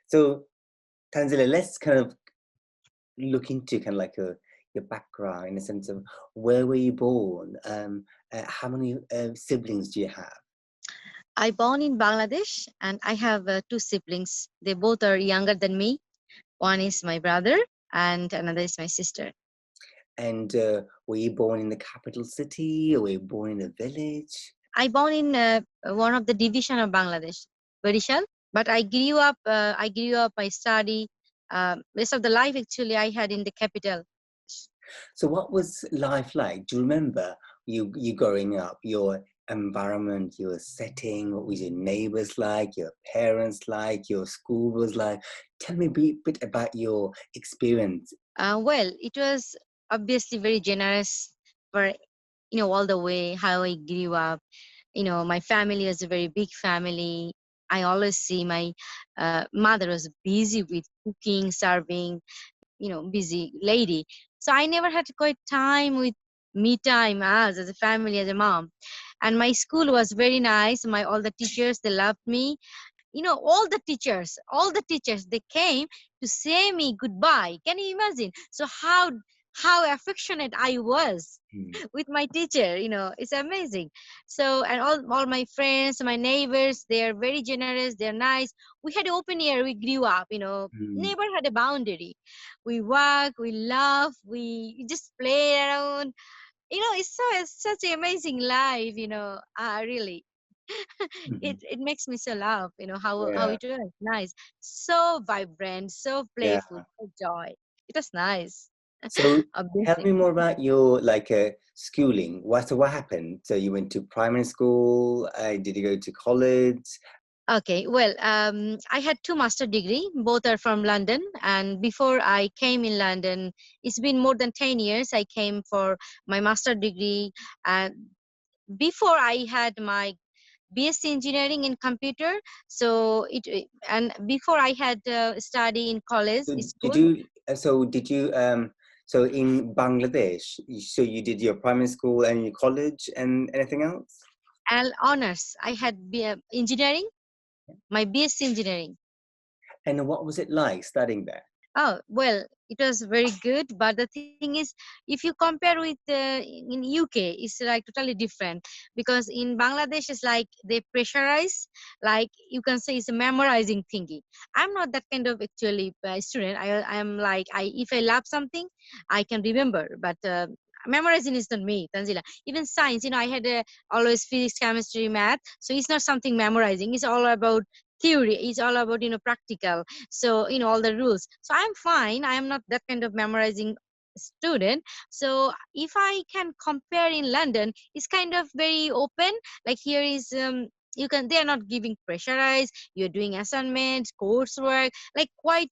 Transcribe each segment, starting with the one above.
So, Tanzila, let's kind of look into kind of like your background in the sense of where were you born? How many siblings do you have? I born in Bangladesh and I have two siblings. They both are younger than me. One is my brother and another is my sister. And were you born in the capital city or were you born in a village? I born in one of the division of Bangladesh, Barishal. But I study, rest of the life actually I had in the capital. So what was life like? Do you remember you growing up, your environment, your setting, what was your neighbors like, your parents like, your school was like? Tell me a bit about your experience. Well, it was obviously very generous for all the way how I grew up. My family was a very big family. I always see my mother was busy with cooking, serving, busy lady. So I never had quite time with me time as a family, as a mom. And my school was very nice. My all the teachers, they loved me. All the teachers they came to say me goodbye. Can you imagine? So how affectionate I was Mm, with my teacher. It's amazing. So, and all my friends, my neighbors, they are very generous, they're nice. We had open air, we grew up, mm, never had a boundary. We walk, we laugh, we just play around. It's such an amazing life. Really. it mhm. it makes me so laugh, how Yeah, it was nice, so vibrant, so yeah. playful, so joy. It was nice. So tell Obviously. me more about your like schooling. What happened? So you went to primary school. Did you go to college? Okay, well, I had two master degree, both are from London. And before I came in London, it's been more than 10 years. I came for my master degree. And before I had my BSc engineering in computer. So and before I had study in college So did school. you? So in Bangladesh, so you did your primary school and your college and anything else? And honors, I had engineering, my BSc engineering. And what was it like studying there? Oh, well, it was very good. But the thing is, if you compare with in UK, it's like totally different. Because in Bangladesh, it's like they pressurize, like you can say it's a memorizing thingy. I'm not that kind of actually student. I'm like, if I love something, I can remember. But memorizing is not me, Tanzila. Even science, I had always physics, chemistry, math. So it's not something memorizing. It's all about theory. It's all about, practical. So all the rules. So I'm fine, I am not that kind of memorizing student. So if I can compare in London, it's kind of very open. Like here is they are not giving pressurized, you're doing assignments, coursework, like quite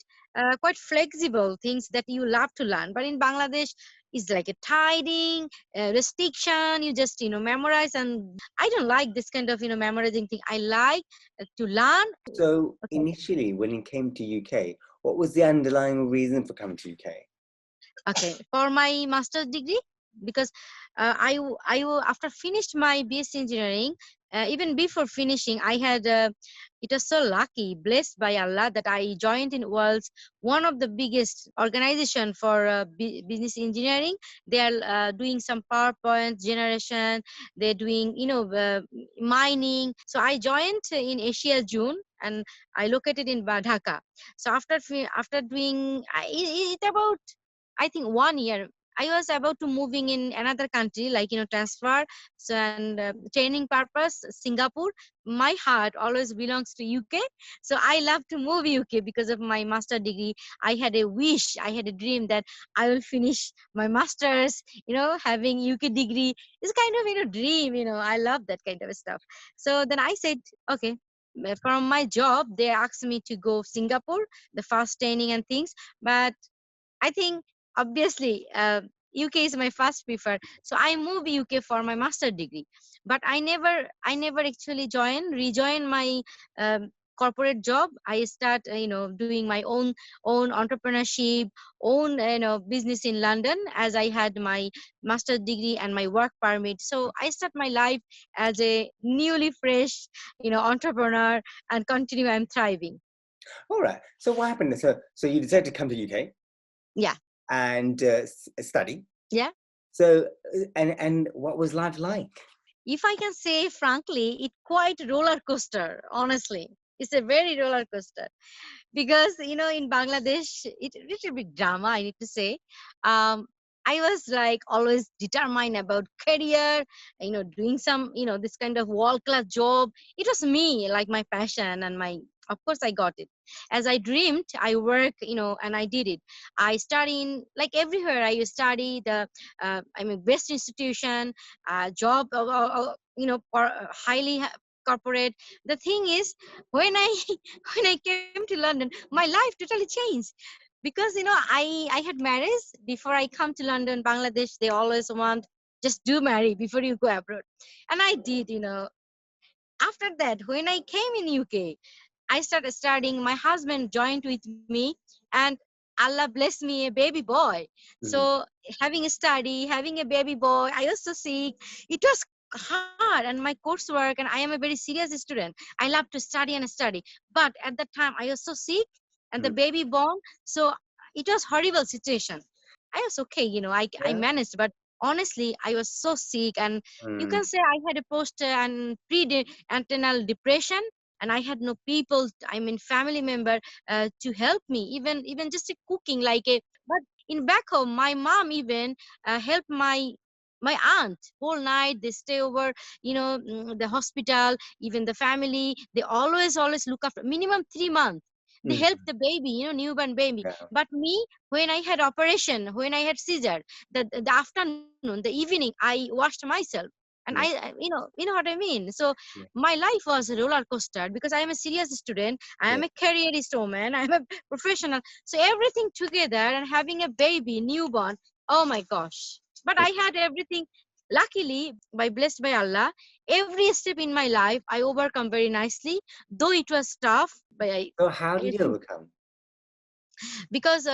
flexible things that you love to learn. But in Bangladesh, it's like a tiding restriction. You just memorize, and I don't like this kind of memorizing thing. I like to learn. So Okay. initially, when you came to UK, what was the underlying reason for coming to UK? Okay, for my master's degree, because after finished my BSc engineering, even before finishing, I had it was so lucky, blessed by Allah, that I joined in world's one of the biggest organization for business engineering. They are doing some PowerPoint generation. They're doing mining. So I joined in Asia June, and I located in Dhaka. So after doing it about, I think, 1 year, I was about to moving in another country, like transfer. So, and training purpose, Singapore. My heart always belongs to UK. So I love to move UK because of my master degree. I had a wish, I had a dream that I will finish my masters. Having UK degree is kind of dream. I love that kind of stuff. So then I said, okay. From my job, they asked me to go Singapore, the first training and things. But I think obviously UK is my first prefer. So I moved UK for my master degree. But I never actually rejoin my corporate job. I start doing my own entrepreneurship, own business in London, as I had my master degree and my work permit. So I start my life as a newly fresh entrepreneur, and continue. I'm thriving. All right. So what happened? So you decided to come to UK Yeah, and study. yeah. So and what was life like? If I can say frankly, it quite roller coaster. Honestly, it's a very roller coaster because in Bangladesh it little bit drama. I need to say, um, I was like always determined about career. Doing some this kind of world class job. It was me, like my passion and my. Of course, I got it. As I dreamed, I work, and I did it. I study in like everywhere. I study the, best institution, job, corporate. The thing is, when I when I came to London, my life totally changed because I had marriage before I come to London. Bangladesh, they always want just do marry before you go abroad, and I did. After that, when I came in UK, I started studying. My husband joined with me, and Allah blessed me a baby boy. Mhm. So having a study, having a baby boy, I was so sick. It was hard, and my coursework, and I am a very serious student. I love to study and study, but at that time I was so sick, and the Mhm. baby born. So it was horrible situation. I was okay, I Yeah. managed, but honestly, I was so sick, and you Mm. can say I had a post and pre-antenal depression, and I had no people, I mean family member, to help me, even just a cooking like a. But in back home, my mom even helped my aunt whole night. They stay over, the hospital. Even the family, they always look after minimum 3 months. They help Mhm. the baby, newborn baby. Yeah. But me, when I had operation, when I had seizure, the afternoon, the evening, I washed myself. And Yeah. you know what I mean. So Yeah. my life was a roller coaster because I am a serious student. I Yeah. am a careerist woman. I am a professional. So everything together and having a baby, newborn. Oh my gosh! But I had everything. Luckily, by blessed by Allah, every step in my life I overcome very nicely. Though it was tough, but So how I did you think overcome? because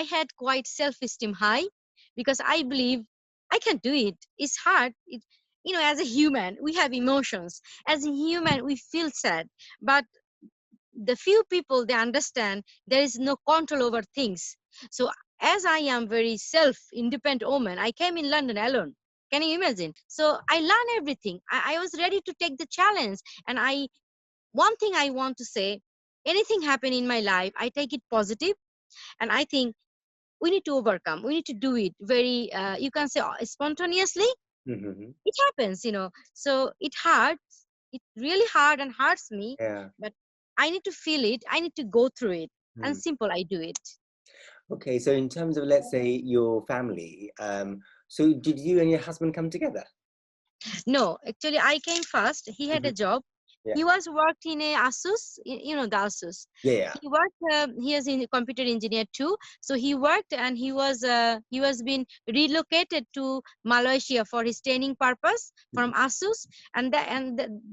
I had quite self-esteem high because I believe I can do it. It's hard. As a human, we have emotions. As a human, we feel sad, but the few people they understand there is no control over things. So as I am very self-independent woman, I came in London alone. Can you imagine? So I learned everything. I was ready to take the challenge, and I one thing I want to say. Anything happen in my life, I take it positive, and I think we need to overcome, we need to do it very you can say spontaneously. Mhm. It happens, so it hurts, it really hard and hurts me, Yeah. but I need to feel it, I need to go through it, and Mm. simple I do it. Okay, so in terms of, let's say, your family, so did you and your husband come together? No, actually I came first. He had Mhm. a job. Yeah. He was worked in a Asus, the Asus. Yeah. Yeah. He worked. He is in computer engineer too. So he worked, and he was been relocated to Malaysia for his training purpose Mhm. from Asus,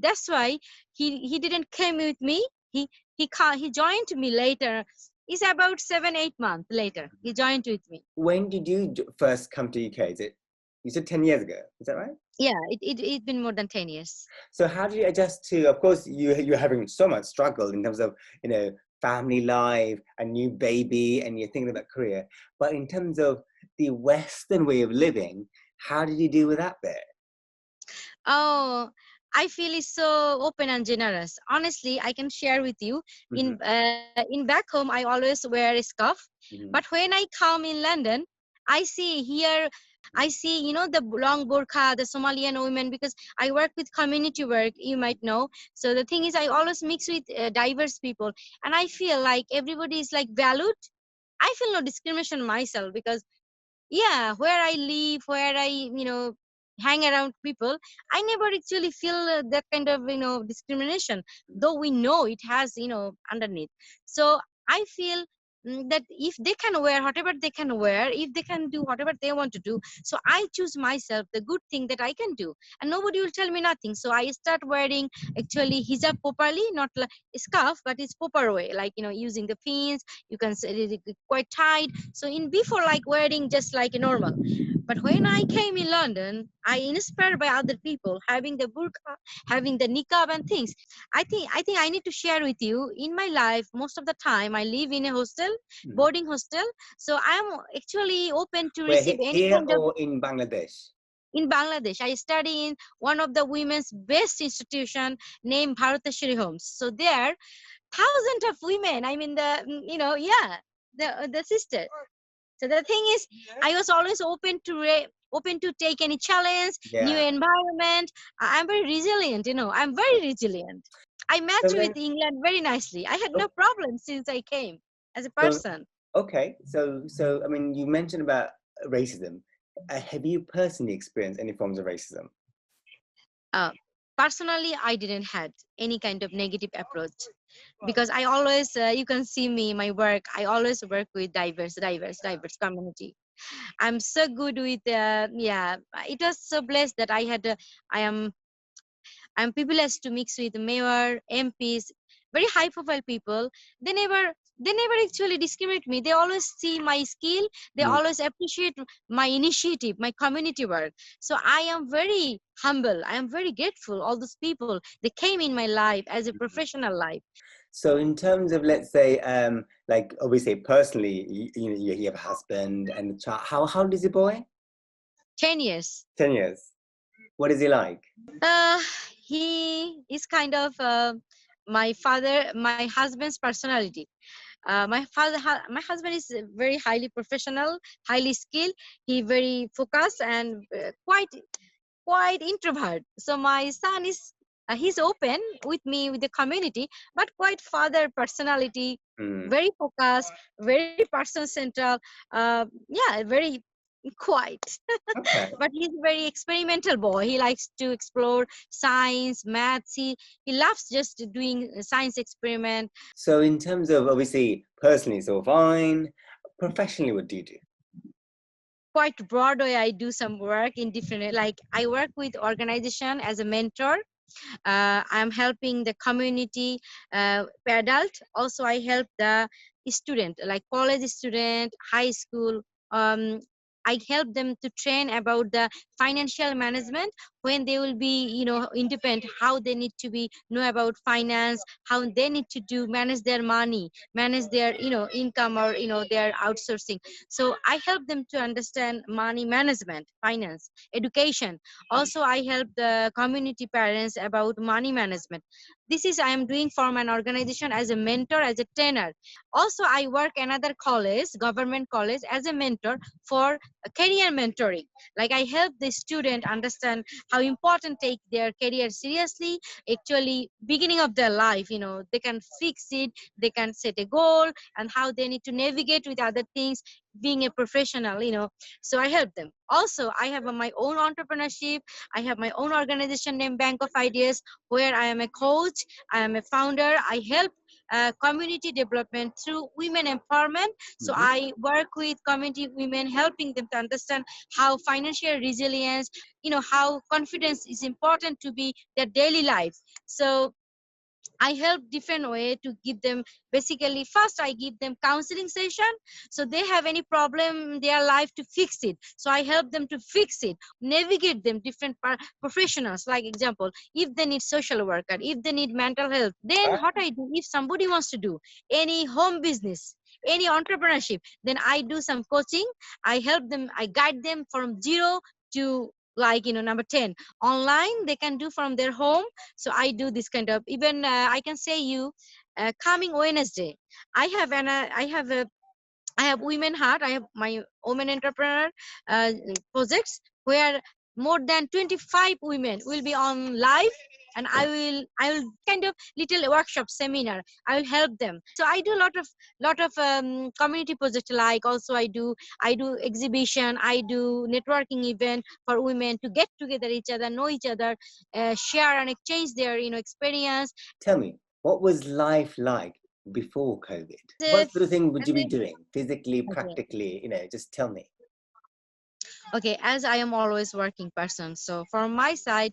that's why he didn't came with me. He joined me later. It's about 7 8 months later. He joined with me. When did you first come to UK? Is it, you said 10 years ago? Is that right? Yeah, it's been more than 10 years. So how do you adjust to, of course, you're having so much struggle in terms of, family life, a new baby, and you're thinking about career. But in terms of the Western way of living, how did you deal with that bit? Oh, I feel it's so open and generous. Honestly, I can share with you. Hmm. In back home, I always wear a scarf, but Hmm. when I come in London, I see here. I see, the long burqa, the Somalian women, because I work with community work, you might know. So the thing is, I always mix with diverse people, and I feel like everybody is like valued. I feel no discrimination myself because yeah, where I live, where I hang around people, I never actually feel that kind of discrimination, though we know it has underneath. So I feel that if they can wear whatever they can wear, if they can do whatever they want to do, so I choose myself the good thing that I can do, and nobody will tell me nothing. So I start wearing actually hijab properly, not like a scarf, but it's proper way, like using the pins. You can say it quite tight. So in before like wearing just like a normal. But when I came in London, I inspired by other people having the burqa, having the niqab and things. I think I need to share with you. In my life, most of the time I live in a hostel, Mhm. boarding hostel. So I'm actually open to Where receive any here kind of. or in Bangladesh? In Bangladesh, I study in one of the women's best institution named Bharatashri Homes. So there, thousands of women. I mean yeah, the sister. So the thing is, I was always open to take any challenge, new Yeah. environment. I'm very resilient. I'm very resilient. I match So with then, England very nicely. I had no oh, problem since I came as a so person. okay. So I mean, you mentioned about racism. Have you personally experienced any forms of racism? Uh, Personally, I didn't had any kind of negative approach because I always, you can see me, my work. I always work with diverse community. I'm so good with, yeah. It was so blessed that I had, I am I'm privileged to mix with mayor, MPs, very high profile people. They never they never actually discriminate me. They always see my skill. They Mm. always appreciate my initiative, my community work. So I am very humble. I am very grateful. All those people, they came in my life as a professional life. So in terms of, let's say, like obviously personally, you have a husband and a child. How old is your boy? 10 years. 10 years. What is he like? Uh, he is kind of my husband's personality. My husband is very highly professional, highly skilled. He very focused and quite introvert. So my son is he's open with me with the community, but quite father personality, Mm. very focused, very person central. Yeah, very quiet. Okay. But he's a very experimental boy. He likes to explore science, maths. He loves just doing science experiment. So in terms of obviously personally, so fine. Professionally, what do you do? Quite broad way, I do some work in different, like I work with organization as a mentor. I'm helping the community adult. Also, I help the student, like college student, high school. Um, I help them to train about the financial management when they will be, independent. How they need to be know about finance, how they need to do manage their money, manage their, income or their outsourcing. So I help them to understand money management, finance, education. Also, I help the community parents about money management. This is I am doing for an organization as a mentor, as a trainer. Also, I work another college, government college, as a mentor for career mentoring. Like I help the student understand how important take their career seriously. Actually, beginning of their life, they can fix it, they can set a goal, and how they need to navigate with other things, being a professional. So I help them. Also, I have my own entrepreneurship. I have my own organization named Bank of Ideas, where I am a coach, I am a founder. I help community development through women empowerment. So Mhm. I work with community women, helping them to understand how financial resilience, how confidence is important to be their daily life. So I help different way to give them, basically first I give them counseling session. So they have any problem in their life to fix it. So I help them to fix it, navigate them different professionals. Like example, if they need social worker, if they need mental health, then Ah, what I do, if somebody wants to do any home business, any entrepreneurship, then I do some coaching. I help them, I guide them from zero to, like, number 10 online they can do from their home. So I do this kind of, even I can say you, coming Wednesday, I have I have women heart. I have my women entrepreneur uh, projects where more than 25 women will be on live, and I will kind of little workshop seminar. I will help them. So I do lot of community projects. Like also I do exhibition. I do networking event for women to get together each other, know each other, share and exchange their experience. tell me, what was life like before COVID? Uh, What sort of thing would as you be a- doing physically, okay. practically? Just tell me. Okay, as I am always working person, so from my side,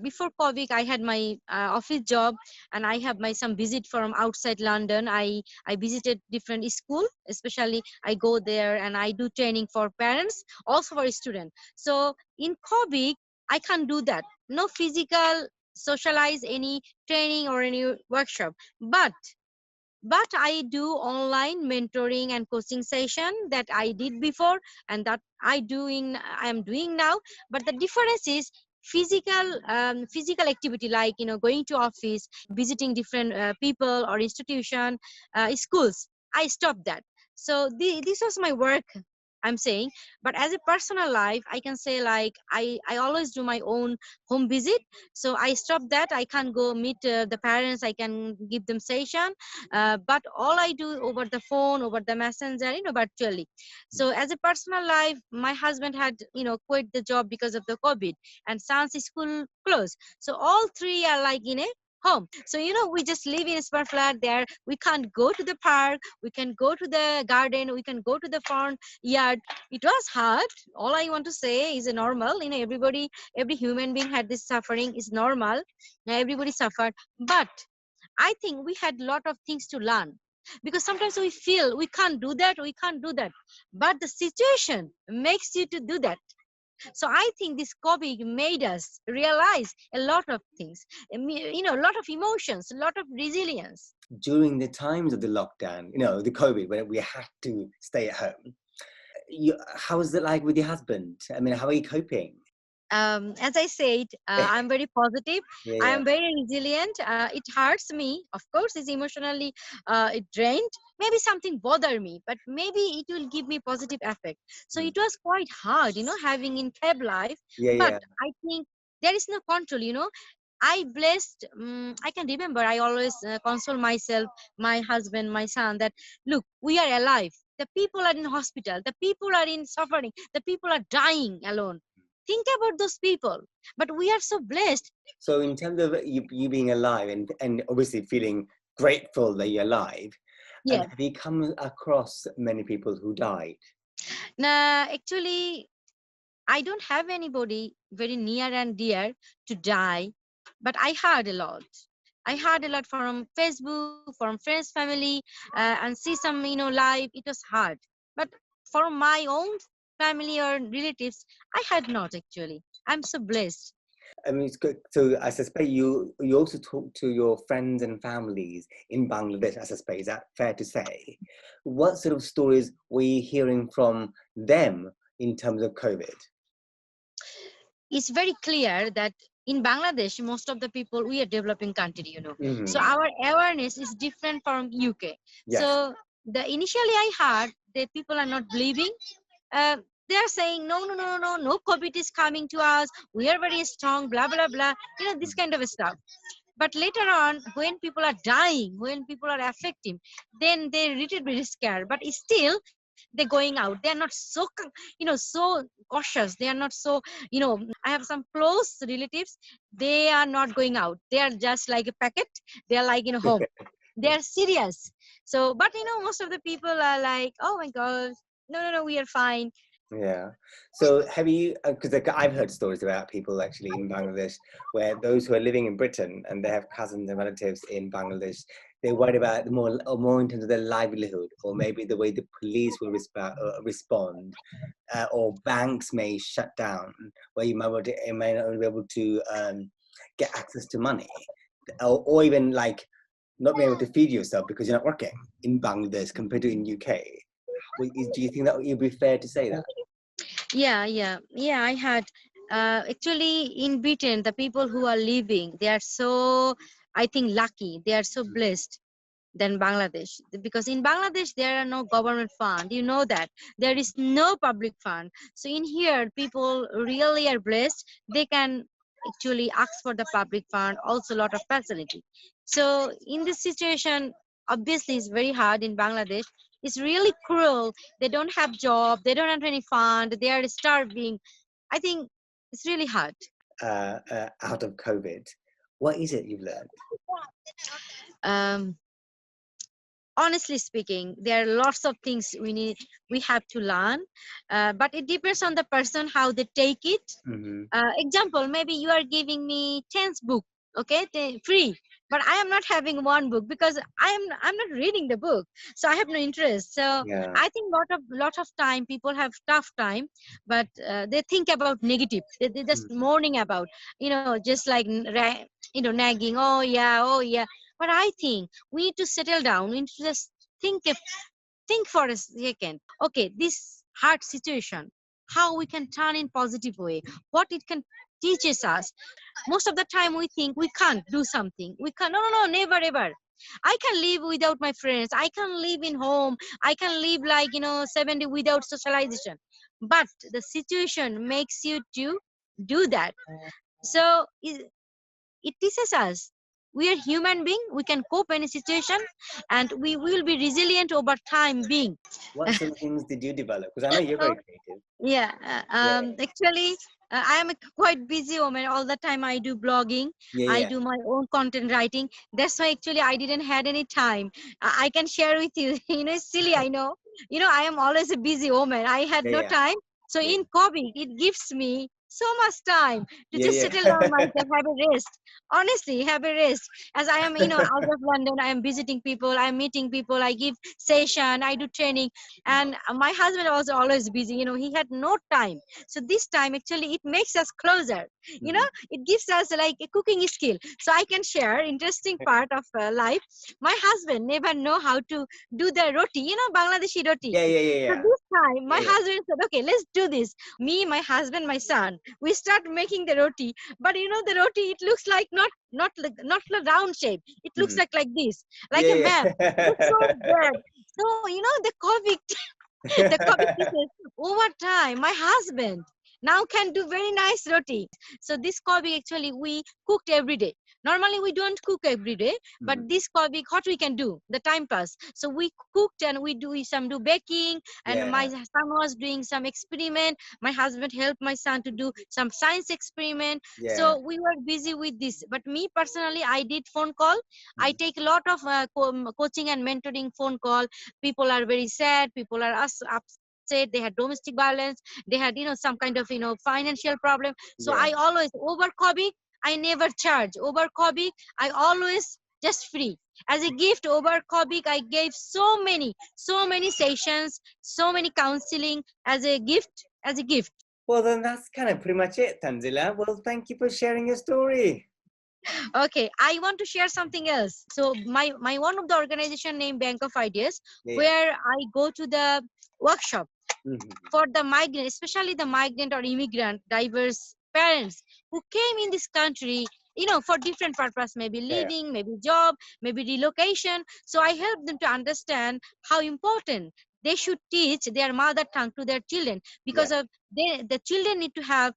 before COVID I had my office job, and I have my some visit from outside London. I visited different school, especially I go there and I do training for parents, also for student. So in COVID I can't do that, no physical socialize any training or any workshop, but I do online mentoring and coaching session that I did before, and that I am doing now. But the difference is physical activity, like going to office, visiting different people or institution, schools. I stopped that. So this was my work, I'm saying. But as a personal life, I can say like I always do my own home visit. So I stopped that. I can't go meet the parents. I can give them session, but all I do over the phone, over the messenger, virtually. So as a personal life, my husband had quit the job because of the COVID, and son's school closed. So all three are like in a home. So we just live in a smart flat there. We can't go to the park, we can go to the garden, we can go to the farm yard. It was hard. All I want to say is a normal, everybody, every human being had this suffering, is normal. Everybody suffered. But I think we had a lot of things to learn, because sometimes we feel we can't do that, we can't do that, but the situation makes you to do that. So I think this COVID made us realize a lot of things, a lot of emotions, a lot of resilience. During the times of the lockdown, the COVID, when we had to stay at home, how was it like with your husband? I mean, how are you coping? As I said, I'm very positive. Yeah, I yeah. am very resilient. It hurts me, of course. It's emotionally it drained. Maybe something bother me, but maybe it will give me positive effect. So Mm. it was quite hard, having in Feb life. Yeah, But yeah. I think there is no control. I blessed. I can remember. I always console myself, my husband, my son, that look, we are alive. The people are in hospital. The people are in suffering. The people are dying alone. Think about those people. But we are so blessed. So in terms of you being alive and obviously feeling grateful that you're alive, Yeah. have you come across many people who died? Nah, actually, I don't have anybody very near and dear to die, but I heard a lot. I heard a lot from Facebook, from friends, family, and see some, live. It was hard. But for my own family or relatives, I had not actually. I'm so blessed. I mean, it's good. So I suspect you also talk to your friends and families in Bangladesh. I suspect, is that fair to say? What sort of stories were you hearing from them in terms of COVID? It's very clear that in Bangladesh, most of the people, we are developing country. So Hmm. our awareness is different from UK. Yes. So the initially I heard that people are not believing. Uh, they are saying no, no, no, no, no, no. COVID is coming to us. We are very strong. Blah blah blah. This kind of stuff. But later on, when people are dying, when people are affected, then they little bit scared. But still, they're going out. They are not so, so cautious. They are not so, I have some close relatives. They are not going out. They are just like a packet. They are like in a home. They are serious. So, but most of the people are like, oh my God, no, no, no, we are fine. Yeah. So have you, because I've heard stories about people actually in Bangladesh where those who are living in Britain and they have cousins and relatives in Bangladesh, they're worried about more in terms of their livelihood, or maybe the way the police will respond, or banks may shut down, where you may not be able to get access to money, or even like not being able to feed yourself because you're not working in Bangladesh compared to in UK. Do you think that it would be fair to say that? Yeah, yeah, yeah. I had actually in Britain, the people who are living, they are so, I think, lucky. They are so blessed than Bangladesh, because in Bangladesh there are no government fund. You know that there is no public fund. So in here, people really are blessed. They can actually ask for the public fund, also a lot of facility. So in this situation, obviously, it's very hard in Bangladesh. It's really cruel. They don't have job. They don't have any fund. They are starving. I think it's really hard. Out of COVID? What is it you've learned? Um, honestly speaking, there are lots of things we have to learn, but it depends on the person how they take it. Hmm. Example, maybe you are giving me 10 book, okay, free, but I am not having one book because I'm not reading the book, so I have no interest. So Yeah. I think lot of time people have tough time, but they think about negative. They just Mhm. mourning about, just like nagging. Oh yeah, oh yeah. But I think we need to settle down. We need to just think think for a second. Okay, this hard situation, how we can turn in positive way, what it can teaches us. Most of the time we think we can't do something, we can, no, no, no, never ever. I can live without my friends, I can live in home, I can live like 70 without socialization, but the situation makes you to do that. So it teaches us we are human being, we can cope any situation, and we will be resilient over time being. What sort of things did you develop? Because I know you're very creative. Yeah, Yeah. actually, I am a quite busy woman. All the time I do blogging, Yeah. I Yeah. do my own content writing. That's why actually I didn't had any time. I can share with you. It's silly, I know. I am always a busy woman. I had Yeah. no Yeah. time. So Yeah. in COVID, it gives me so much time to Yeah. just Yeah. settle down myself, have a rest. Honestly, have a rest. As I am, out of London, I am visiting people, I am meeting people, I give session, I do training, and my husband was always busy, he had no time. So this time actually it makes us closer, Mhm. it gives us like a cooking skill. So I can share interesting part of life. My husband never know how to do the roti, Bangladeshi roti. Yeah. Yeah. Yeah. So Yeah. this time my Yeah. Yeah. husband said, okay, let's do this. Me, my husband, my son, we start making the roti. But the roti, it looks like not a round shape, it looks Mhm. like this, like a Yeah. map. It was so Yeah. bad. So the COVID, the COVID teaches over time. My husband now can do very nice roti. So this COVID actually we cooked every day. Normally we don't cook every day, but Mhm. this COVID what we can do, the time pass. So we cooked and we do baking, and my Yeah. son was doing some experiment. My husband helped my son to do some science experiment. Yeah. So we were busy with this. But me personally, I did phone call. I Mhm. take a lot of coaching and mentoring phone call. People are very sad, people are upset, they had domestic violence, they had some kind of financial problem. So Yeah. I always over COVID, I never charge. Over COVID, I always just free. As a gift over COVID, I gave so many sessions, so many counseling as a gift, as a gift. Well, then that's kind of pretty much it, Tanzila. Well, thank you for sharing your story. Okay, I want to share something else. So my one of the organization named Bank of Ideas, Yeah. where I go to the workshop Hmm. for the migrant, especially the migrant or immigrant, diverse parents who came in this country, for different purpose, maybe Yeah. living, maybe job, maybe relocation. So I help them to understand how important they should teach their mother tongue to their children, Yeah. because of the children need to have,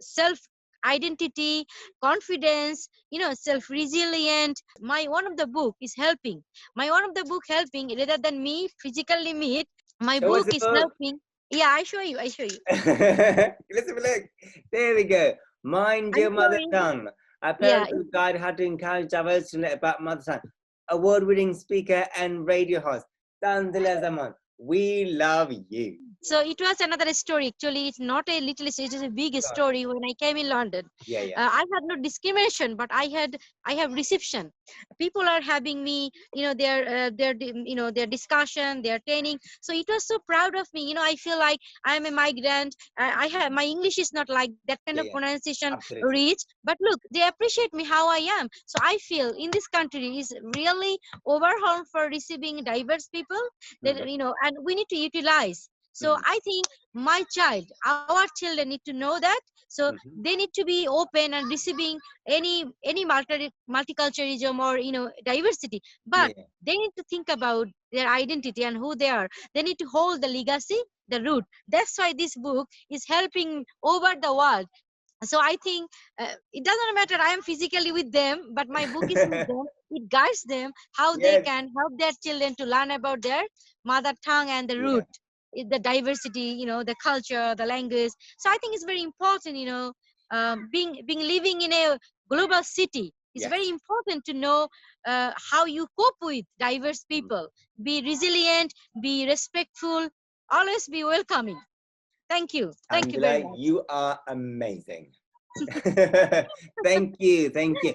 self identity, confidence, self resilient. My one of the book is helping. My one of the book helping rather than me physically meet. My Show us book the is book. helping. Yeah, I show you. I show you. Let's have a look. There we go. Mind I'm your mother showing. tongue. A Yeah, parental guide how to encourage diversity to learn about mother tongue. Award-winning speaker and radio host, Tanzila Zaman. We love you. so it was another story. Actually, it's not a little story, it is a big God. story. When I came in London, Yeah, yeah, I had no discrimination, but I have reception. People are having me, their discussion, their training. So it was so proud of me. I feel like I am a migrant. I have my English is not like that kind yeah, of yeah. pronunciation Absolutely. rich, but look, they appreciate me how I am. So I feel in this country is really overwhelmed for receiving diverse people. Mm-hmm. That and we need to utilize. So Mm-hmm. I think my child, our children need to know that. So Mm-hmm. they need to be open and receiving any multiculturalism or diversity, but Yeah, they need to think about their identity and who they are. They need to hold the legacy, the root. That's why this book is helping over the world. So I think it doesn't matter I am physically with them, but my book is with yeah. them. It guides them how they Yes. can help their children to learn about their mother tongue and the Yeah. root, the diversity, the culture, the language. So I think it's very important, being living in a global city. It's very Yes. important to know how you cope with diverse Mm. people. Be resilient, be respectful, always be welcoming. Thank you. Thank you very Tanzila, much. you are amazing. Thank you. Thank you.